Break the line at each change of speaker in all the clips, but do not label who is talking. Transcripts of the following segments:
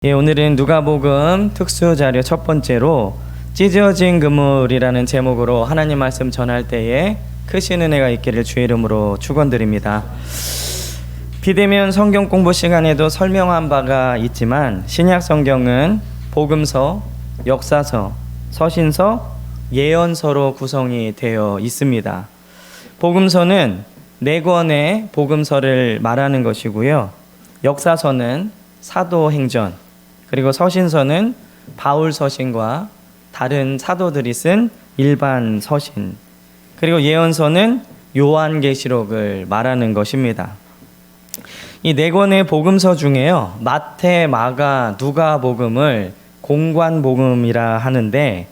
오늘은 누가복음 특수자료 첫 번째로 찢어진 그물이라는 제목으로 하나님 말씀 전할 때에 크신 은혜가 있기를 주의 이름으로 축원드립니다. 비대면 성경 공부 시간에도 설명한 바가 있지만 신약 성경은 복음서, 역사서, 서신서, 예언서로 구성이 되어 있습니다. 복음서는 4권의 복음서를 말하는 것이고요. 역사서는 사도행전, 그리고 서신서는 바울 서신과 다른 사도들이 쓴 일반 서신, 그리고 예언서는 요한계시록을 말하는 것입니다. 이 4권의 복음서 중에요, 마태, 마가, 누가복음을 공관복음이라 하는데,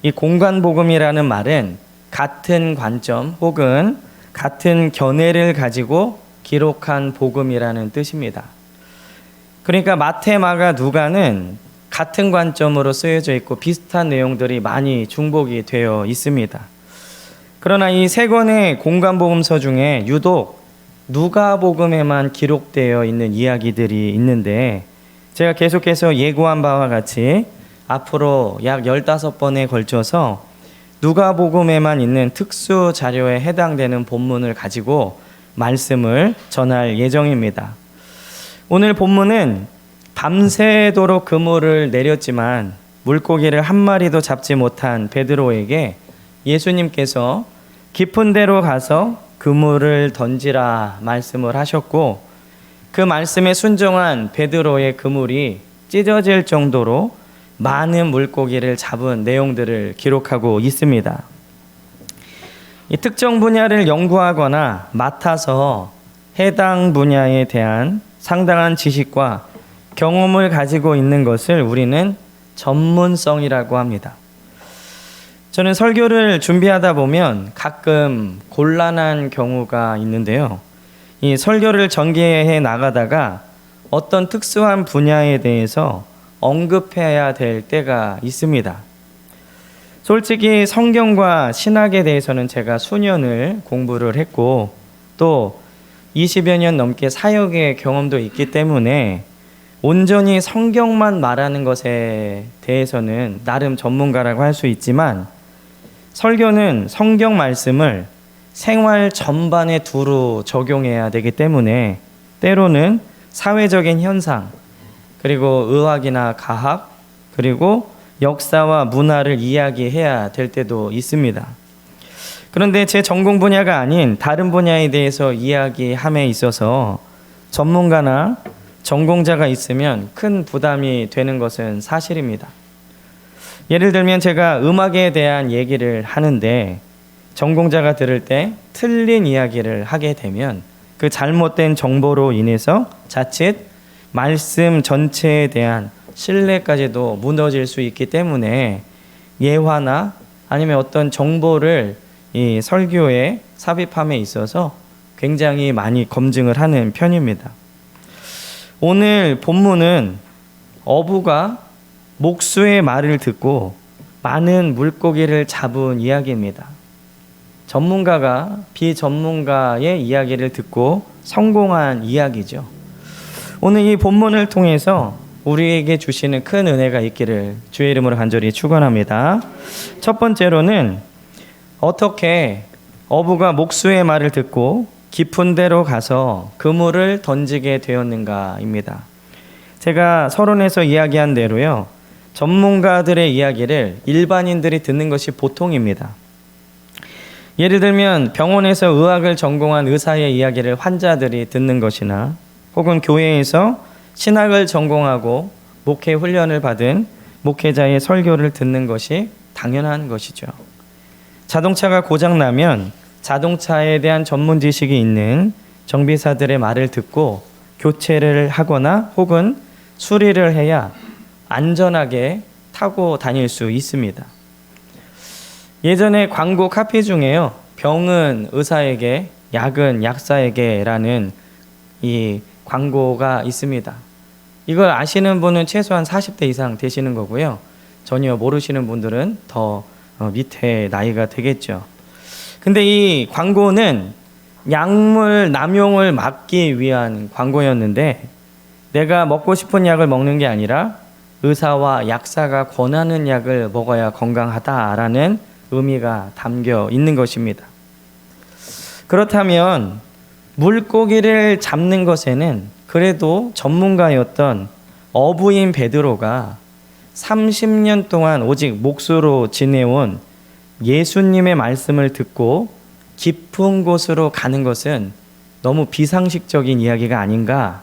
이 공관복음이라는 말은 같은 관점 혹은 같은 견해를 가지고 기록한 복음이라는 뜻입니다. 그러니까 마태, 마가, 누가는 같은 관점으로 쓰여져 있고 비슷한 내용들이 많이 중복이 되어 있습니다. 그러나 이 3권의 공관복음서 중에 유독 누가복음에만 기록되어 있는 이야기들이 있는데, 제가 계속해서 예고한 바와 같이 앞으로 약 15번에 걸쳐서 누가복음에만 있는 특수 자료에 해당되는 본문을 가지고 말씀을 전할 예정입니다. 오늘 본문은 밤새도록 그물을 내렸지만 물고기를 한 마리도 잡지 못한 베드로에게 예수님께서 깊은 데로 가서 그물을 던지라 말씀을 하셨고, 그 말씀에 순종한 베드로의 그물이 찢어질 정도로 많은 물고기를 잡은 내용들을 기록하고 있습니다. 이 특정 분야를 연구하거나 맡아서 해당 분야에 대한 상당한 지식과 경험을 가지고 있는 것을 우리는 전문성이라고 합니다. 저는 설교를 준비하다 보면 가끔 곤란한 경우가 있는데요. 이 설교를 전개해 나가다가 어떤 특수한 분야에 대해서 언급해야 될 때가 있습니다. 솔직히 성경과 신학에 대해서는 제가 수년을 공부를 했고 또 20여 년 넘게 사역의 경험도 있기 때문에 온전히 성경만 말하는 것에 대해서는 나름 전문가라고 할 수 있지만, 설교는 성경 말씀을 생활 전반에 두루 적용해야 되기 때문에 때로는 사회적인 현상, 그리고 의학이나 과학, 그리고 역사와 문화를 이야기해야 될 때도 있습니다. 그런데 제 전공 분야가 아닌 다른 분야에 대해서 이야기함에 있어서 전문가나 전공자가 있으면 큰 부담이 되는 것은 사실입니다. 예를 들면 제가 음악에 대한 얘기를 하는데 전공자가 들을 때 틀린 이야기를 하게 되면 그 잘못된 정보로 인해서 자칫 말씀 전체에 대한 신뢰까지도 무너질 수 있기 때문에 예화나 아니면 어떤 정보를 이 설교에 삽입함에 있어서 굉장히 많이 검증을 하는 편입니다. 오늘 본문은 어부가 목수의 말을 듣고 많은 물고기를 잡은 이야기입니다. 전문가가 비전문가의 이야기를 듣고 성공한 이야기죠. 오늘 이 본문을 통해서 우리에게 주시는 큰 은혜가 있기를 주의 이름으로 간절히 축원합니다. 첫 번째로는 어떻게 어부가 목수의 말을 듣고 깊은 데로 가서 그물을 던지게 되었는가입니다. 제가 서론에서 이야기한 대로요, 전문가들의 이야기를 일반인들이 듣는 것이 보통입니다. 예를 들면 병원에서 의학을 전공한 의사의 이야기를 환자들이 듣는 것이나, 혹은 교회에서 신학을 전공하고 목회 훈련을 받은 목회자의 설교를 듣는 것이 당연한 것이죠. 자동차가 고장나면 자동차에 대한 전문 지식이 있는 정비사들의 말을 듣고 교체를 하거나 혹은 수리를 해야 안전하게 타고 다닐 수 있습니다. 예전에 광고 카피 중에요, 병은 의사에게, 약은 약사에게라는 이 광고가 있습니다. 이걸 아시는 분은 최소한 40대 이상 되시는 거고요. 전혀 모르시는 분들은 더 밑에 나이가 되겠죠. 근데 이 광고는 약물 남용을 막기 위한 광고였는데 내가 먹고 싶은 약을 먹는 게 아니라 의사와 약사가 권하는 약을 먹어야 건강하다라는 의미가 담겨 있는 것입니다. 그렇다면 물고기를 잡는 것에는 그래도 전문가였던 어부인 베드로가 30년 동안 오직 몫으로 지내온 예수님의 말씀을 듣고 깊은 곳으로 가는 것은 너무 비상식적인 이야기가 아닌가.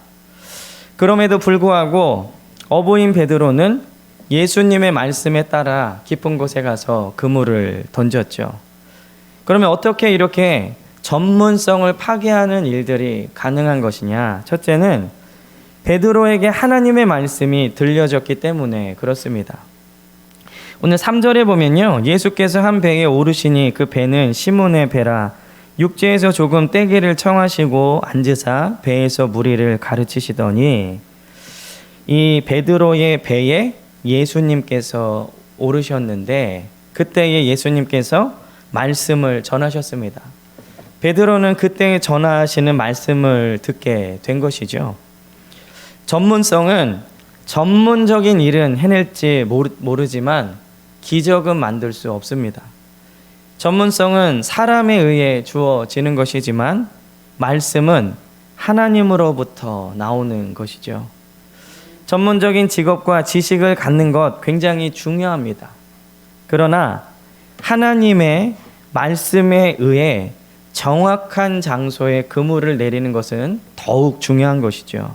그럼에도 불구하고 어부인 베드로는 예수님의 말씀에 따라 깊은 곳에 가서 그물을 던졌죠. 그러면 어떻게 이렇게 전문성을 파괴하는 일들이 가능한 것이냐? 첫째는 베드로에게 하나님의 말씀이 들려졌기 때문에 그렇습니다. 오늘 3절에 보면요, 예수께서 한 배에 오르시니 그 배는 시몬의 배라. 육지에서 조금 떼기를 청하시고 앉으사 배에서 무리를 가르치시더니, 이 베드로의 배에 예수님께서 오르셨는데 그때에 예수님께서 말씀을 전하셨습니다. 베드로는 그때 전하시는 말씀을 듣게 된 것이죠. 전문성은 전문적인 일은 해낼지 모르지만 기적은 만들 수 없습니다. 전문성은 사람에 의해 주어지는 것이지만 말씀은 하나님으로부터 나오는 것이죠. 전문적인 직업과 지식을 갖는 것 굉장히 중요합니다. 그러나 하나님의 말씀에 의해 정확한 장소에 그물을 내리는 것은 더욱 중요한 것이죠.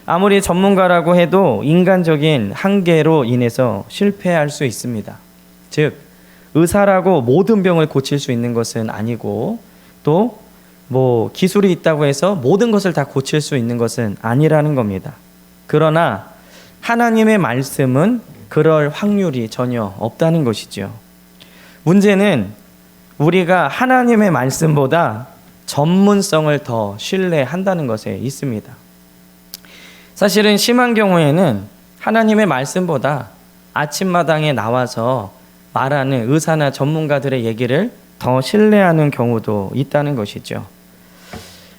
아무리 전문가라고 해도 인간적인 한계로 인해서 실패할 수 있습니다. 즉, 의사라고 모든 병을 고칠 수 있는 것은 아니고, 또 기술이 있다고 해서 모든 것을 다 고칠 수 있는 것은 아니라는 겁니다. 그러나 하나님의 말씀은 그럴 확률이 전혀 없다는 것이죠. 문제는 우리가 하나님의 말씀보다 전문성을 더 신뢰한다는 것에 있습니다. 사실은 심한 경우에는 하나님의 말씀보다 아침마당에 나와서 말하는 의사나 전문가들의 얘기를 더 신뢰하는 경우도 있다는 것이죠.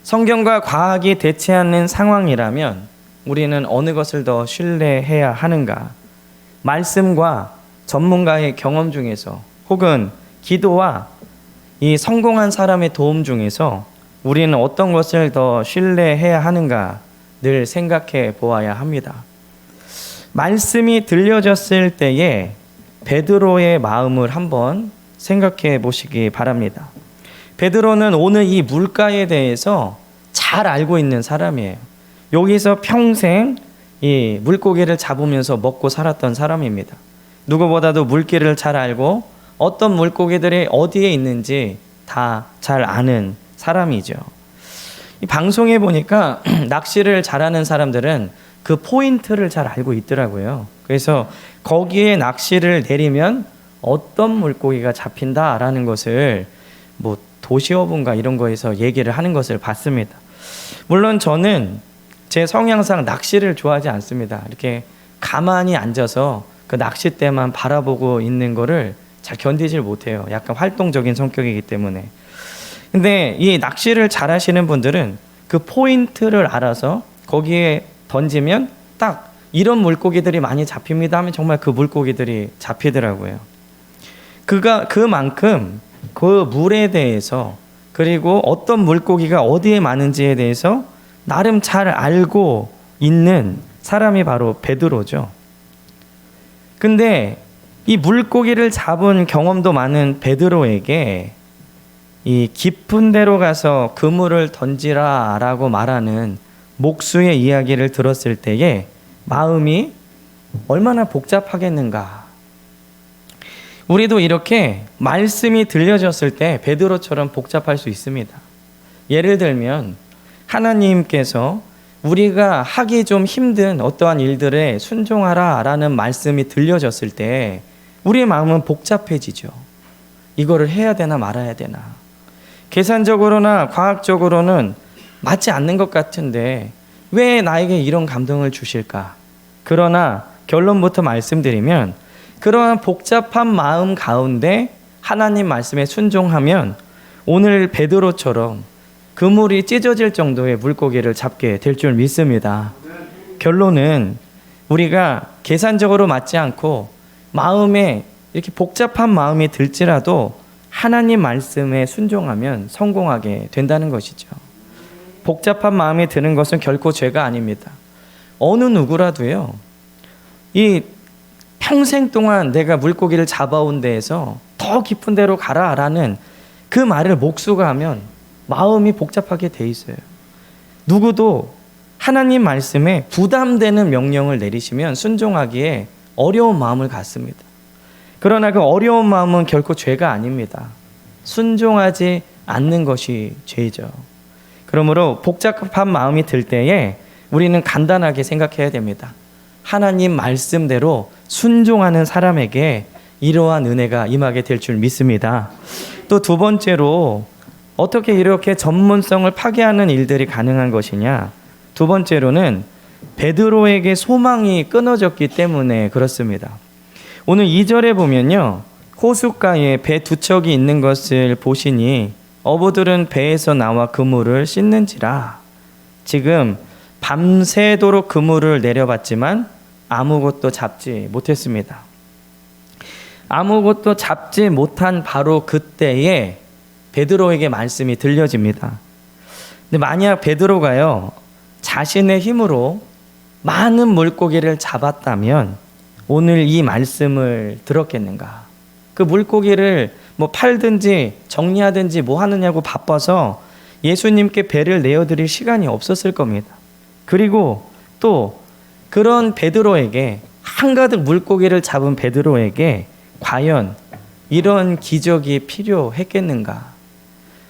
성경과 과학이 대체하는 상황이라면 우리는 어느 것을 더 신뢰해야 하는가? 말씀과 전문가의 경험 중에서, 혹은 기도와 이 성공한 사람의 도움 중에서 우리는 어떤 것을 더 신뢰해야 하는가 늘 생각해 보아야 합니다. 말씀이 들려졌을 때에 베드로의 마음을 한번 생각해 보시기 바랍니다. 베드로는 오늘 이 물가에 대해서 잘 알고 있는 사람이에요. 여기서 평생 이 물고기를 잡으면서 먹고 살았던 사람입니다. 누구보다도 물길을 잘 알고 어떤 물고기들이 어디에 있는지 다 잘 아는 사람이죠. 이 방송에 보니까 낚시를 잘하는 사람들은 그 포인트를 잘 알고 있더라고요. 그래서 거기에 낚시를 내리면 어떤 물고기가 잡힌다라는 것을 도시어부인가 이런 거에서 얘기를 하는 것을 봤습니다. 물론 저는 제 성향상 낚시를 좋아하지 않습니다. 이렇게 가만히 앉아서 그 낚싯대만 바라보고 있는 거를 잘 견디질 못해요. 약간 활동적인 성격이기 때문에. 근데 이 낚시를 잘 하시는 분들은 그 포인트를 알아서 거기에 던지면 딱 이런 물고기들이 많이 잡힙니다 하면 정말 그 물고기들이 잡히더라고요. 그만큼 그 물에 대해서, 그리고 어떤 물고기가 어디에 많은지에 대해서 나름 잘 알고 있는 사람이 바로 베드로죠. 근데 이 물고기를 잡은 경험도 많은 베드로에게 이 깊은 데로 가서 그물을 던지라 라고 말하는 목수의 이야기를 들었을 때에 마음이 얼마나 복잡하겠는가. 우리도 이렇게 말씀이 들려졌을 때 베드로처럼 복잡할 수 있습니다. 예를 들면 하나님께서 우리가 하기 좀 힘든 어떠한 일들에 순종하라 라는 말씀이 들려졌을 때 우리의 마음은 복잡해지죠. 이거를 해야 되나 말아야 되나. 계산적으로나 과학적으로는 맞지 않는 것 같은데 왜 나에게 이런 감동을 주실까? 그러나 결론부터 말씀드리면 그러한 복잡한 마음 가운데 하나님 말씀에 순종하면 오늘 베드로처럼 그물이 찢어질 정도의 물고기를 잡게 될 줄 믿습니다. 결론은 우리가 계산적으로 맞지 않고 마음에 이렇게 복잡한 마음이 들지라도 하나님 말씀에 순종하면 성공하게 된다는 것이죠. 복잡한 마음이 드는 것은 결코 죄가 아닙니다. 어느 누구라도요, 이 평생 동안 내가 물고기를 잡아온 데에서 더 깊은 데로 가라라는 그 말을 목수가하면 마음이 복잡하게 돼 있어요. 누구도 하나님 말씀에 부담되는 명령을 내리시면 순종하기에 어려운 마음을 갖습니다. 그러나 그 어려운 마음은 결코 죄가 아닙니다. 순종하지 않는 것이 죄죠. 그러므로 복잡한 마음이 들 때에 우리는 간단하게 생각해야 됩니다. 하나님 말씀대로 순종하는 사람에게 이러한 은혜가 임하게 될 줄 믿습니다. 또 두 번째로 어떻게 이렇게 전문성을 파괴하는 일들이 가능한 것이냐? 두 번째로는 베드로에게 소망이 끊어졌기 때문에 그렇습니다. 오늘 2절에 보면요, 호숫가에 배 두 척이 있는 것을 보시니 어부들은 배에서 나와 그물을 씻는지라. 지금 밤새도록 그물을 내려봤지만 아무것도 잡지 못했습니다. 아무것도 잡지 못한 바로 그때에 베드로에게 말씀이 들려집니다. 근데 만약 베드로가요, 자신의 힘으로 많은 물고기를 잡았다면 오늘 이 말씀을 들었겠는가? 그 물고기를 뭐 팔든지 정리하든지 뭐 하느냐고 바빠서 예수님께 배를 내어드릴 시간이 없었을 겁니다. 그리고 또 그런 베드로에게, 한가득 물고기를 잡은 베드로에게 과연 이런 기적이 필요했겠는가?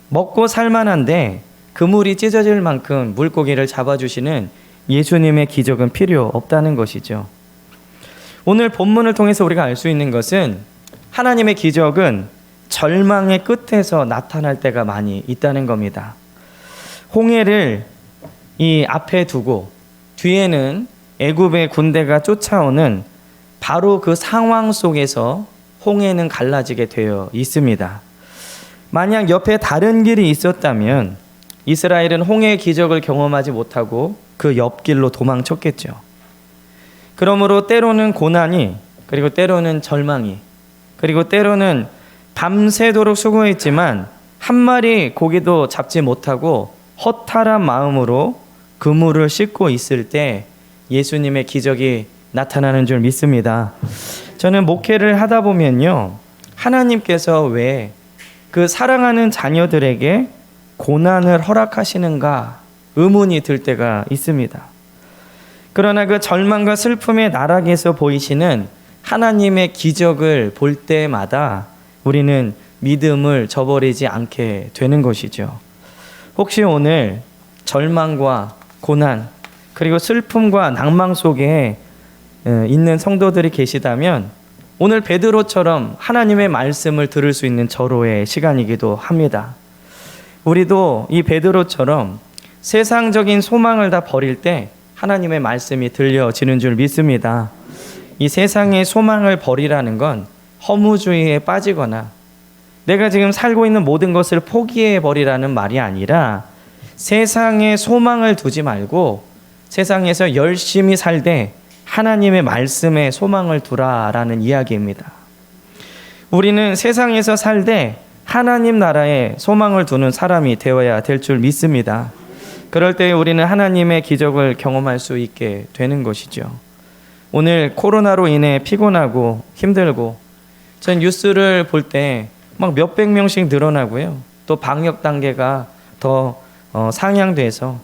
먹고 살만한데 그물이 찢어질 만큼 물고기를 잡아주시는 예수님의 기적은 필요 없다는 것이죠. 오늘 본문을 통해서 우리가 알 수 있는 것은 하나님의 기적은 절망의 끝에서 나타날 때가 많이 있다는 겁니다. 홍해를 이 앞에 두고 뒤에는 애굽의 군대가 쫓아오는 바로 그 상황 속에서 홍해는 갈라지게 되어 있습니다. 만약 옆에 다른 길이 있었다면 이스라엘은 홍해의 기적을 경험하지 못하고 그 옆길로 도망쳤겠죠. 그러므로 때로는 고난이, 그리고 때로는 절망이, 그리고 때로는 밤새도록 수고했지만 한 마리 고기도 잡지 못하고 허탈한 마음으로 그물을 씻고 있을 때 예수님의 기적이 나타나는 줄 믿습니다. 저는 목회를 하다 보면요, 하나님께서 왜 그 사랑하는 자녀들에게 고난을 허락하시는가 의문이 들 때가 있습니다. 그러나 그 절망과 슬픔의 나락에서 보이시는 하나님의 기적을 볼 때마다 우리는 믿음을 저버리지 않게 되는 것이죠. 혹시 오늘 절망과 고난, 그리고 슬픔과 낭망 속에 있는 성도들이 계시다면 오늘 베드로처럼 하나님의 말씀을 들을 수 있는 절호의 시간이기도 합니다. 우리도 이 베드로처럼 세상적인 소망을 다 버릴 때 하나님의 말씀이 들려지는 줄 믿습니다. 이 세상의 소망을 버리라는 건 허무주의에 빠지거나 내가 지금 살고 있는 모든 것을 포기해 버리라는 말이 아니라 세상에 소망을 두지 말고 세상에서 열심히 살되 하나님의 말씀에 소망을 두라라는 이야기입니다. 우리는 세상에서 살되 하나님 나라에 소망을 두는 사람이 되어야 될 줄 믿습니다. 그럴 때 우리는 하나님의 기적을 경험할 수 있게 되는 것이죠. 오늘 코로나로 인해 피곤하고 힘들고 전 뉴스를 볼 때 막 몇백 명씩 늘어나고요. 또 방역 단계가 더 상향돼서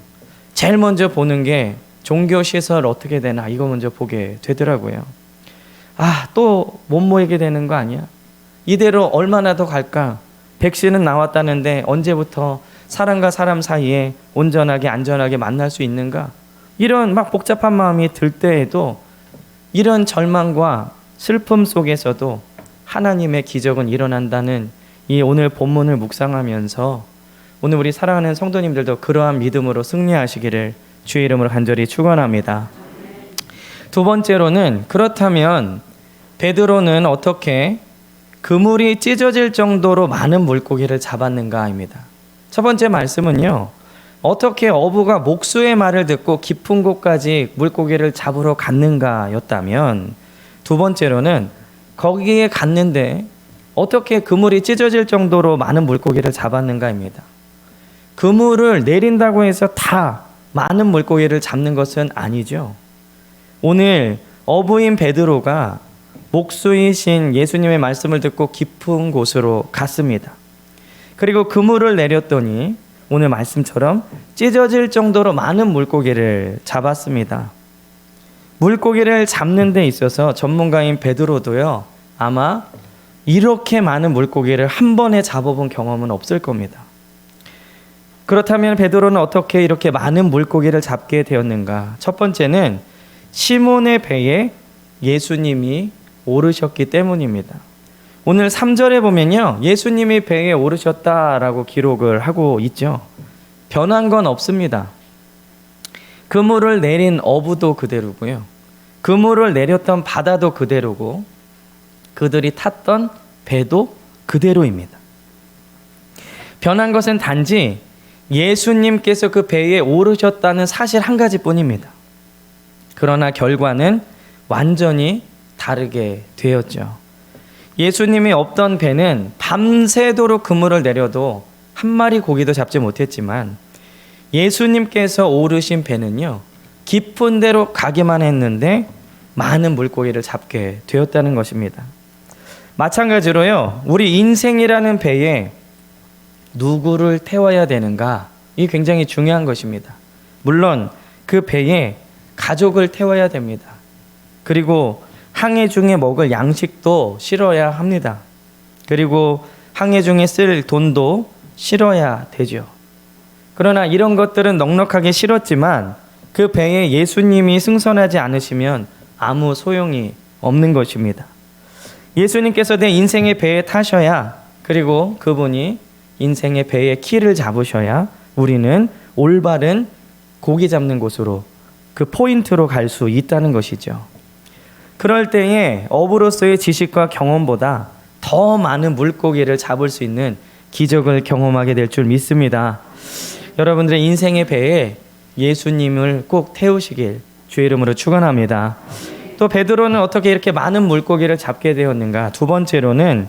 제일 먼저 보는 게 종교시설 어떻게 되나 이거 먼저 보게 되더라고요. 또 못 모이게 되는 거 아니야? 이대로 얼마나 더 갈까? 백신은 나왔다는데 언제부터 사람과 사람 사이에 온전하게 안전하게 만날 수 있는가? 이런 막 복잡한 마음이 들 때에도 이런 절망과 슬픔 속에서도 하나님의 기적은 일어난다는 이 오늘 본문을 묵상하면서 오늘 우리 사랑하는 성도님들도 그러한 믿음으로 승리하시기를 주의 이름으로 간절히 축원합니다. 두 번째로는 그렇다면 베드로는 어떻게 그물이 찢어질 정도로 많은 물고기를 잡았는가입니다. 첫 번째 말씀은요, 어떻게 어부가 목수의 말을 듣고 깊은 곳까지 물고기를 잡으러 갔는가였다면, 두 번째로는 거기에 갔는데 어떻게 그물이 찢어질 정도로 많은 물고기를 잡았는가입니다. 그물을 내린다고 해서 다 많은 물고기를 잡는 것은 아니죠. 오늘 어부인 베드로가 목수이신 예수님의 말씀을 듣고 깊은 곳으로 갔습니다. 그리고 그물을 내렸더니 오늘 말씀처럼 찢어질 정도로 많은 물고기를 잡았습니다. 물고기를 잡는 데 있어서 전문가인 베드로도요, 아마 이렇게 많은 물고기를 한 번에 잡아본 경험은 없을 겁니다. 그렇다면 베드로는 어떻게 이렇게 많은 물고기를 잡게 되었는가? 첫 번째는 시몬의 배에 예수님이 오르셨기 때문입니다. 오늘 3절에 보면요, 예수님이 배에 오르셨다라고 기록을 하고 있죠. 변한 건 없습니다. 그물을 내린 어부도 그대로고요, 그물을 내렸던 바다도 그대로고, 그들이 탔던 배도 그대로입니다. 변한 것은 단지 예수님께서 그 배에 오르셨다는 사실 한 가지뿐입니다. 그러나 결과는 완전히 다르게 되었죠. 예수님이 없던 배는 밤새도록 그물을 내려도 한 마리 고기도 잡지 못했지만, 예수님께서 오르신 배는요, 깊은 데로 가기만 했는데 많은 물고기를 잡게 되었다는 것입니다. 마찬가지로요, 우리 인생이라는 배에 누구를 태워야 되는가? 이게 굉장히 중요한 것입니다. 물론 그 배에 가족을 태워야 됩니다. 그리고 항해 중에 먹을 양식도 실어야 합니다. 그리고 항해 중에 쓸 돈도 실어야 되죠. 그러나 이런 것들은 넉넉하게 실었지만 그 배에 예수님이 승선하지 않으시면 아무 소용이 없는 것입니다. 예수님께서 내 인생의 배에 타셔야, 그리고 그분이 인생의 배의 키를 잡으셔야 우리는 올바른 고기 잡는 곳으로, 그 포인트로 갈 수 있다는 것이죠. 그럴 때에 어부로서의 지식과 경험보다 더 많은 물고기를 잡을 수 있는 기적을 경험하게 될 줄 믿습니다. 여러분들의 인생의 배에 예수님을 꼭 태우시길 주의 이름으로 축원합니다. 또 베드로는 어떻게 이렇게 많은 물고기를 잡게 되었는가? 두 번째로는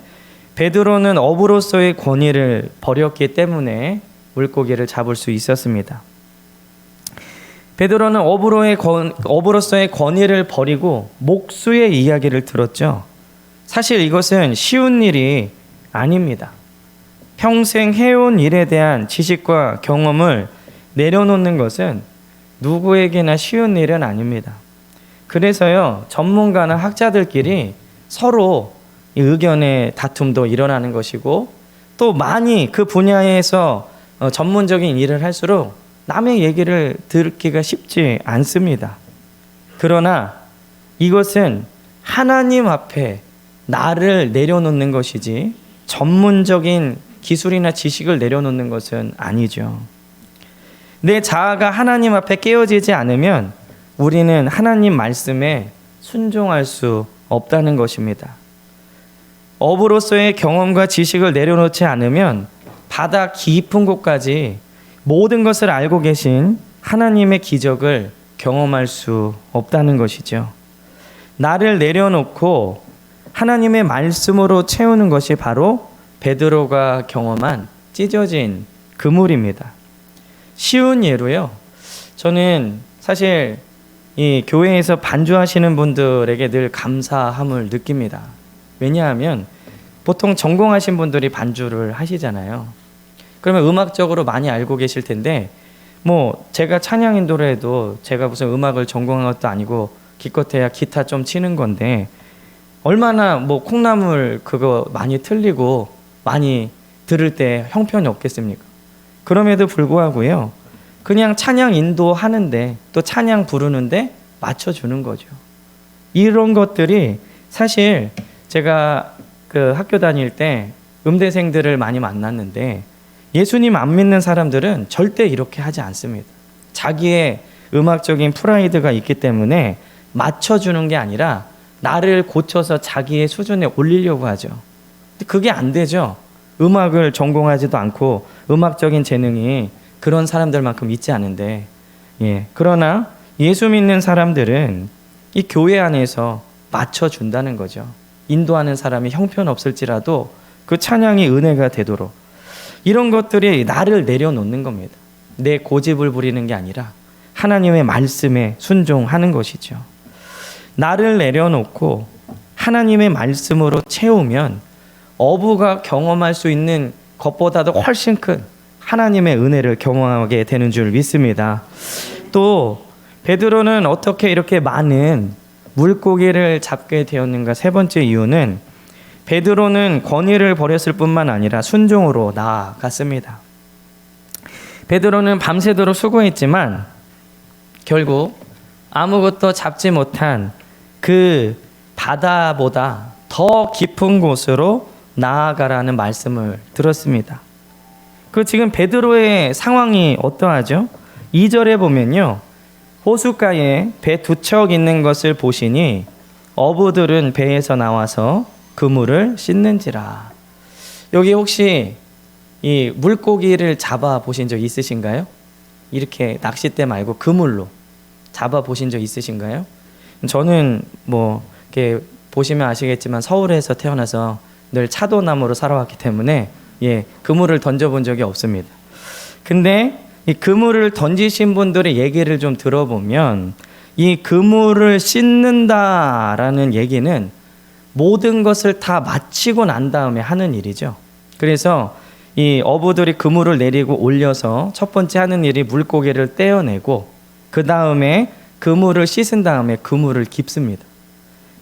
베드로는 어부로서의 권위를 버렸기 때문에 물고기를 잡을 수 있었습니다. 베드로는 어부로서의 권위를 버리고 목수의 이야기를 들었죠. 사실 이것은 쉬운 일이 아닙니다. 평생 해온 일에 대한 지식과 경험을 내려놓는 것은 누구에게나 쉬운 일은 아닙니다. 그래서요, 전문가나 학자들끼리 서로 의견의 다툼도 일어나는 것이고, 또 많이 그 분야에서 전문적인 일을 할수록 남의 얘기를 듣기가 쉽지 않습니다. 그러나 이것은 하나님 앞에 나를 내려놓는 것이지 전문적인 기술이나 지식을 내려놓는 것은 아니죠. 내 자아가 하나님 앞에 깨어지지 않으면 우리는 하나님 말씀에 순종할 수 없다는 것입니다. 어부로서의 경험과 지식을 내려놓지 않으면 바다 깊은 곳까지 모든 것을 알고 계신 하나님의 기적을 경험할 수 없다는 것이죠. 나를 내려놓고 하나님의 말씀으로 채우는 것이 바로 베드로가 경험한 찢어진 그물입니다. 쉬운 예로요, 저는 사실 이 교회에서 반주하시는 분들에게 늘 감사함을 느낍니다. 왜냐하면 보통 전공하신 분들이 반주를 하시잖아요. 그러면 음악적으로 많이 알고 계실 텐데, 뭐 제가 찬양 인도를 해도 제가 무슨 음악을 전공한 것도 아니고 기껏해야 기타 좀 치는 건데, 얼마나 뭐 콩나물 그거 많이 틀리고 많이 들을 때 형편이 없겠습니까? 그럼에도 불구하고요, 그냥 찬양 인도하는데 또 찬양 부르는데 맞춰주는 거죠. 이런 것들이 사실 제가 그 학교 다닐 때 음대생들을 많이 만났는데, 예수님 안 믿는 사람들은 절대 이렇게 하지 않습니다. 자기의 음악적인 프라이드가 있기 때문에 맞춰주는 게 아니라 나를 고쳐서 자기의 수준에 올리려고 하죠. 근데 그게 안 되죠. 음악을 전공하지도 않고 음악적인 재능이 그런 사람들만큼 있지 않은데, 그러나 예수 믿는 사람들은 이 교회 안에서 맞춰준다는 거죠. 인도하는 사람이 형편없을지라도 그 찬양이 은혜가 되도록, 이런 것들이 나를 내려놓는 겁니다. 내 고집을 부리는 게 아니라 하나님의 말씀에 순종하는 것이죠. 나를 내려놓고 하나님의 말씀으로 채우면 어부가 경험할 수 있는 것보다도 훨씬 큰 하나님의 은혜를 경험하게 되는 줄 믿습니다. 또 베드로는 어떻게 이렇게 많은 물고기를 잡게 되었는가? 세 번째 이유는 베드로는 권위를 버렸을 뿐만 아니라 순종으로 나아갔습니다. 베드로는 밤새도록 수고했지만 결국 아무것도 잡지 못한 그 바다보다 더 깊은 곳으로 나아가라는 말씀을 들었습니다. 그 지금 베드로의 상황이 어떠하죠? 2절에 보면요, 호숫가에 배 두 척 있는 것을 보시니 어부들은 배에서 나와서 그물을 씻는지라. 여기 혹시 이 물고기를 잡아 보신 적 있으신가요? 이렇게 낚싯대 말고 그물로 잡아 보신 적 있으신가요? 저는 뭐 이렇게 보시면 아시겠지만 서울에서 태어나서 늘 차도남으로 살아왔기 때문에 그물을 던져본 적이 없습니다. 근데 이 그물을 던지신 분들의 얘기를 좀 들어보면 이 그물을 씻는다라는 얘기는 모든 것을 다 마치고 난 다음에 하는 일이죠. 그래서 이 어부들이 그물을 내리고 올려서 첫 번째 하는 일이 물고기를 떼어내고 그 다음에 그물을 씻은 다음에 그물을 깁습니다.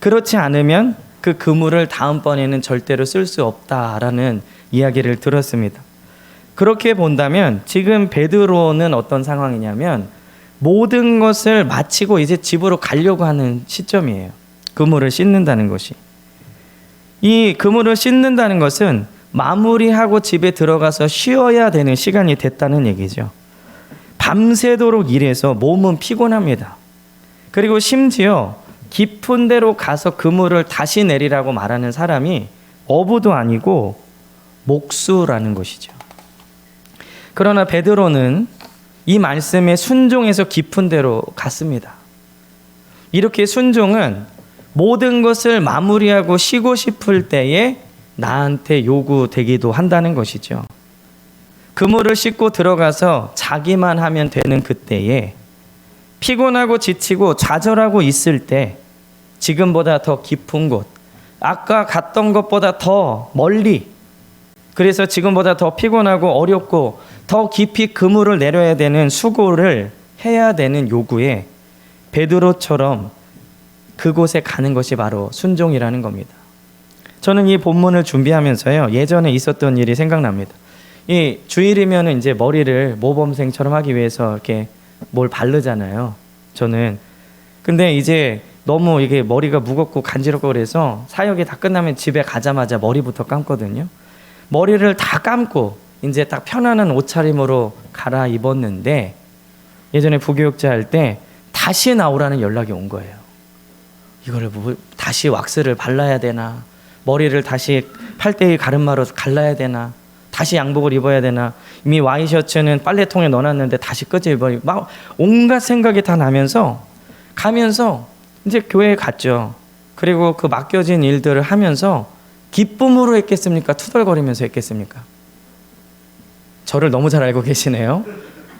그렇지 않으면 그 그물을 다음번에는 절대로 쓸 수 없다라는 이야기를 들었습니다. 그렇게 본다면 지금 베드로는 어떤 상황이냐면 모든 것을 마치고 이제 집으로 가려고 하는 시점이에요. 그물을 씻는다는 것이. 이 그물을 씻는다는 것은 마무리하고 집에 들어가서 쉬어야 되는 시간이 됐다는 얘기죠. 밤새도록 일해서 몸은 피곤합니다. 그리고 심지어 깊은 데로 가서 그물을 다시 내리라고 말하는 사람이 어부도 아니고 목수라는 것이죠. 그러나 베드로는 이 말씀에 순종해서 깊은 데로 갔습니다. 이렇게 순종은 모든 것을 마무리하고 쉬고 싶을 때에 나한테 요구되기도 한다는 것이죠. 그물을 씻고 들어가서 자기만 하면 되는 그때에 피곤하고 지치고 좌절하고 있을 때 지금보다 더 깊은 곳, 아까 갔던 것보다 더 멀리, 그래서 지금보다 더 피곤하고 어렵고 더 깊이 그물을 내려야 되는 수고를 해야 되는 요구에 베드로처럼 그곳에 가는 것이 바로 순종이라는 겁니다. 저는 이 본문을 준비하면서요, 예전에 있었던 일이 생각납니다. 이 주일이면 이제 머리를 모범생처럼 하기 위해서 이렇게 뭘 바르잖아요. 저는. 근데 이제 너무 이게 머리가 무겁고 간지럽고 그래서 사역이 다 끝나면 집에 가자마자 머리부터 감거든요. 머리를 다 감고 이제 딱 편안한 옷차림으로 갈아입었는데 예전에 부교육자 할 때 다시 나오라는 연락이 온 거예요. 이거를 다시 왁스를 발라야 되나, 머리를 다시 팔대의 가르마로 갈라야 되나, 다시 양복을 입어야 되나, 이미 와이셔츠는 빨래통에 넣어놨는데 다시 끄집어 입어야, 막 온갖 생각이 다 나면서 가면서 이제 교회에 갔죠. 그리고 그 맡겨진 일들을 하면서 기쁨으로 했겠습니까? 투덜거리면서 했겠습니까? 저를 너무 잘 알고 계시네요.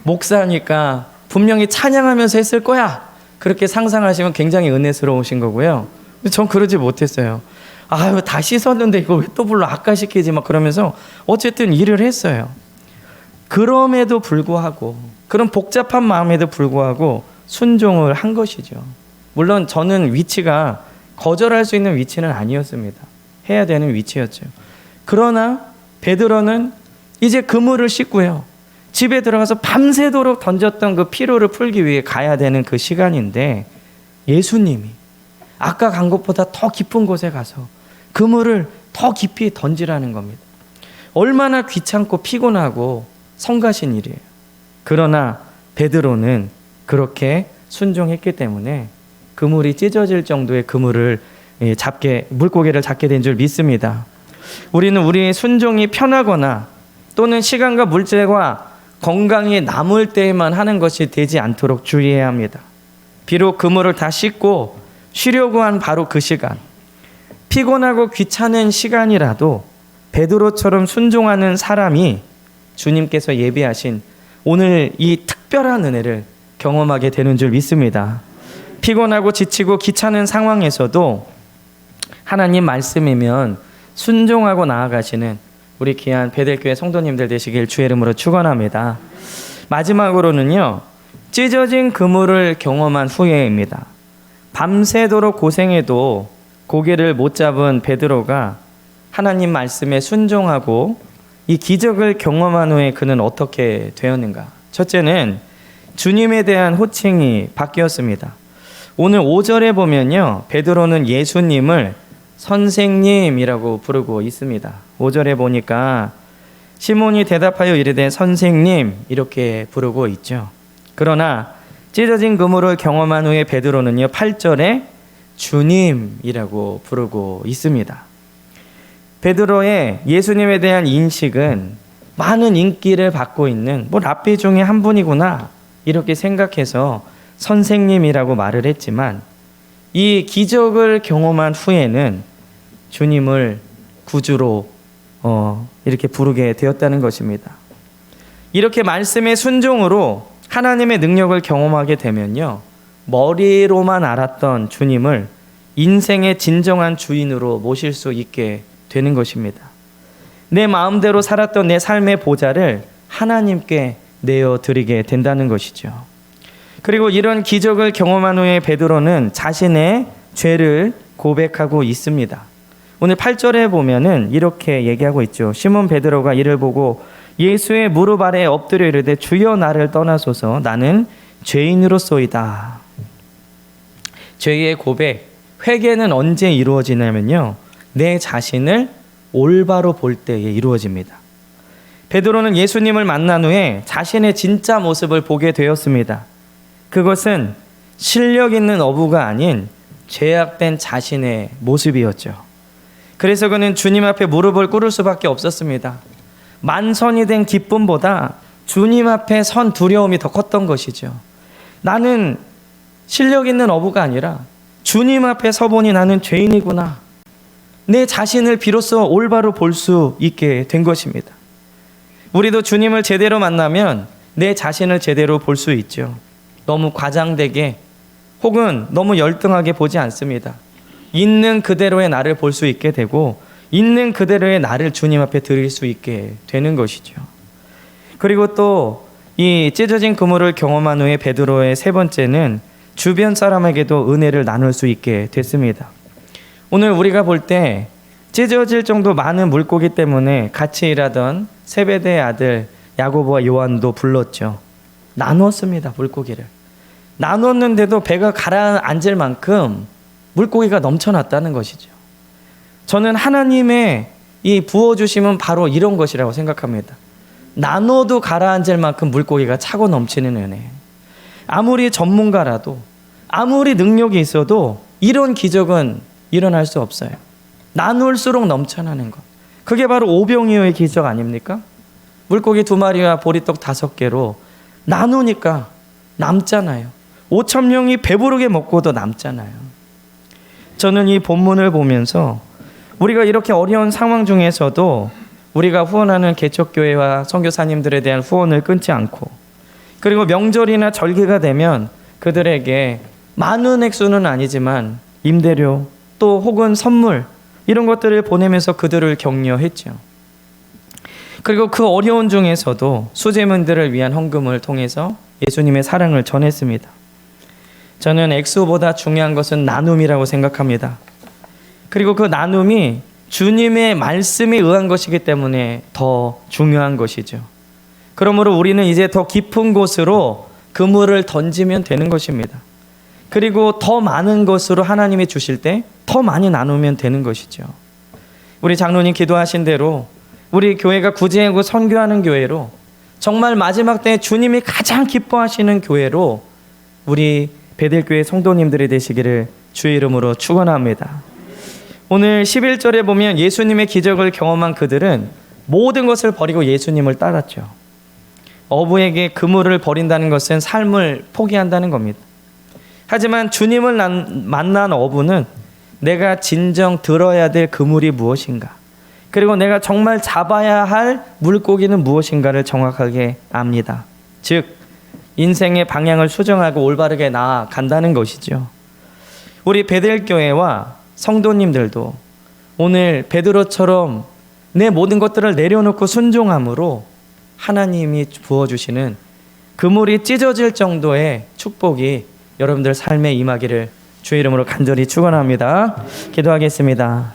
목사니까 분명히 찬양하면서 했을 거야, 그렇게 상상하시면 굉장히 은혜스러우신 거고요. 근데 전 그러지 못했어요. 아유, 다 씻었는데 이거 왜 또 불러, 아까 시키지, 막 그러면서 어쨌든 일을 했어요. 그럼에도 불구하고, 그런 복잡한 마음에도 불구하고 순종을 한 것이죠. 물론 저는 위치가 거절할 수 있는 위치는 아니었습니다. 해야 되는 위치였죠. 그러나 베드로는 이제 그물을 씻고요, 집에 들어가서 밤새도록 던졌던 그 피로를 풀기 위해 가야 되는 그 시간인데 예수님이 아까 간 곳보다 더 깊은 곳에 가서 그물을 더 깊이 던지라는 겁니다. 얼마나 귀찮고 피곤하고 성가신 일이에요. 그러나 베드로는 그렇게 순종했기 때문에 그물이 찢어질 정도의 그물을 물고기를 잡게 된 줄 믿습니다. 우리는 우리의 순종이 편하거나 또는 시간과 물질과 건강이 남을 때에만 하는 것이 되지 않도록 주의해야 합니다. 비록 그물을 다 씻고 쉬려고 한 바로 그 시간, 피곤하고 귀찮은 시간이라도 베드로처럼 순종하는 사람이 주님께서 예비하신 오늘 이 특별한 은혜를 경험하게 되는 줄 믿습니다. 피곤하고 지치고 귀찮은 상황에서도 하나님 말씀이면 순종하고 나아가시는 우리 귀한 베델교회 성도님들 되시길 주의 이름으로 축원합니다. 마지막으로는요, 찢어진 그물을 경험한 후에입니다. 밤새도록 고생해도 고기를 못 잡은 베드로가 하나님 말씀에 순종하고 이 기적을 경험한 후에 그는 어떻게 되었는가? 첫째는 주님에 대한 호칭이 바뀌었습니다. 오늘 5절에 보면요, 베드로는 예수님을 선생님이라고 부르고 있습니다. 5절에 보니까 시몬이 대답하여 이르되 선생님 이렇게 부르고 있죠. 그러나 찢어진 그물을 경험한 후에 베드로는요, 8절에 주님이라고 부르고 있습니다. 베드로의 예수님에 대한 인식은 많은 인기를 받고 있는 랍비 중에 한 분이구나 이렇게 생각해서 선생님이라고 말을 했지만, 이 기적을 경험한 후에는 주님을 구주로 이렇게 부르게 되었다는 것입니다. 이렇게 말씀의 순종으로 하나님의 능력을 경험하게 되면요, 머리로만 알았던 주님을 인생의 진정한 주인으로 모실 수 있게 되는 것입니다. 내 마음대로 살았던 내 삶의 보좌를 하나님께 내어드리게 된다는 것이죠. 그리고 이런 기적을 경험한 후에 베드로는 자신의 죄를 고백하고 있습니다. 오늘 8절에 보면은 이렇게 얘기하고 있죠. 시몬 베드로가 이를 보고 예수의 무릎 아래에 엎드려 이르되 주여 나를 떠나소서 나는 죄인으로소이다. 죄의 고백, 회개는 언제 이루어지냐면요, 내 자신을 올바로 볼 때에 이루어집니다. 베드로는 예수님을 만난 후에 자신의 진짜 모습을 보게 되었습니다. 그것은 실력 있는 어부가 아닌 죄악된 자신의 모습이었죠. 그래서 그는 주님 앞에 무릎을 꿇을 수밖에 없었습니다. 만선이 된 기쁨보다 주님 앞에 선 두려움이 더 컸던 것이죠. 나는 실력 있는 어부가 아니라 주님 앞에 서보니 나는 죄인이구나. 내 자신을 비로소 올바로 볼 수 있게 된 것입니다. 우리도 주님을 제대로 만나면 내 자신을 제대로 볼 수 있죠. 너무 과장되게 혹은 너무 열등하게 보지 않습니다. 있는 그대로의 나를 볼 수 있게 되고 있는 그대로의 나를 주님 앞에 드릴 수 있게 되는 것이죠. 그리고 또 이 찢어진 그물을 경험한 후에 베드로의 세 번째는 주변 사람에게도 은혜를 나눌 수 있게 됐습니다. 오늘 우리가 볼 때 찢어질 정도 많은 물고기 때문에 같이 일하던 세베대의 아들 야고보와 요한도 불렀죠. 나눴습니다. 물고기를 나눴는데도 배가 가라앉을 만큼 물고기가 넘쳐났다는 것이죠. 저는 하나님의 이 부어주심은 바로 이런 것이라고 생각합니다. 나눠도 가라앉을 만큼 물고기가 차고 넘치는 은혜. 아무리 전문가라도 아무리 능력이 있어도 이런 기적은 일어날 수 없어요. 나눌수록 넘쳐나는 것. 그게 바로 오병이어의 기적 아닙니까? 물고기 2마리와 보리떡 5개로 나누니까 남잖아요. 5,000명이 배부르게 먹고도 남잖아요. 저는 이 본문을 보면서 우리가 이렇게 어려운 상황 중에서도 우리가 후원하는 개척교회와 선교사님들에 대한 후원을 끊지 않고, 그리고 명절이나 절기가 되면 그들에게 많은 액수는 아니지만 임대료 또 혹은 선물 이런 것들을 보내면서 그들을 격려했죠. 그리고 그 어려운 중에서도 수재문들을 위한 헌금을 통해서 예수님의 사랑을 전했습니다. 저는 액수보다 중요한 것은 나눔이라고 생각합니다. 그리고 그 나눔이 주님의 말씀에 의한 것이기 때문에 더 중요한 것이죠. 그러므로 우리는 이제 더 깊은 곳으로 그물을 던지면 되는 것입니다. 그리고 더 많은 것으로 하나님이 주실 때 더 많이 나누면 되는 것이죠. 우리 장로님 기도하신 대로 우리 교회가 구제하고 선교하는 교회로, 정말 마지막 때에 주님이 가장 기뻐하시는 교회로 우리 베델교회 성도님들이 되시기를 주의 이름으로 축원합니다. 오늘 11절에 보면 예수님의 기적을 경험한 그들은 모든 것을 버리고 예수님을 따랐죠. 어부에게 그물을 버린다는 것은 삶을 포기한다는 겁니다. 하지만 주님을 만난 어부는 내가 진정 들어야 될 그물이 무엇인가, 그리고 내가 정말 잡아야 할 물고기는 무엇인가를 정확하게 압니다. 즉 인생의 방향을 수정하고 올바르게 나아간다는 것이죠. 우리 베델교회와 성도님들도 오늘 베드로처럼 내 모든 것들을 내려놓고 순종함으로 하나님이 부어주시는 그물이 찢어질 정도의 축복이 여러분들 삶에 임하기를 주의 이름으로 간절히 축원합니다. 기도하겠습니다.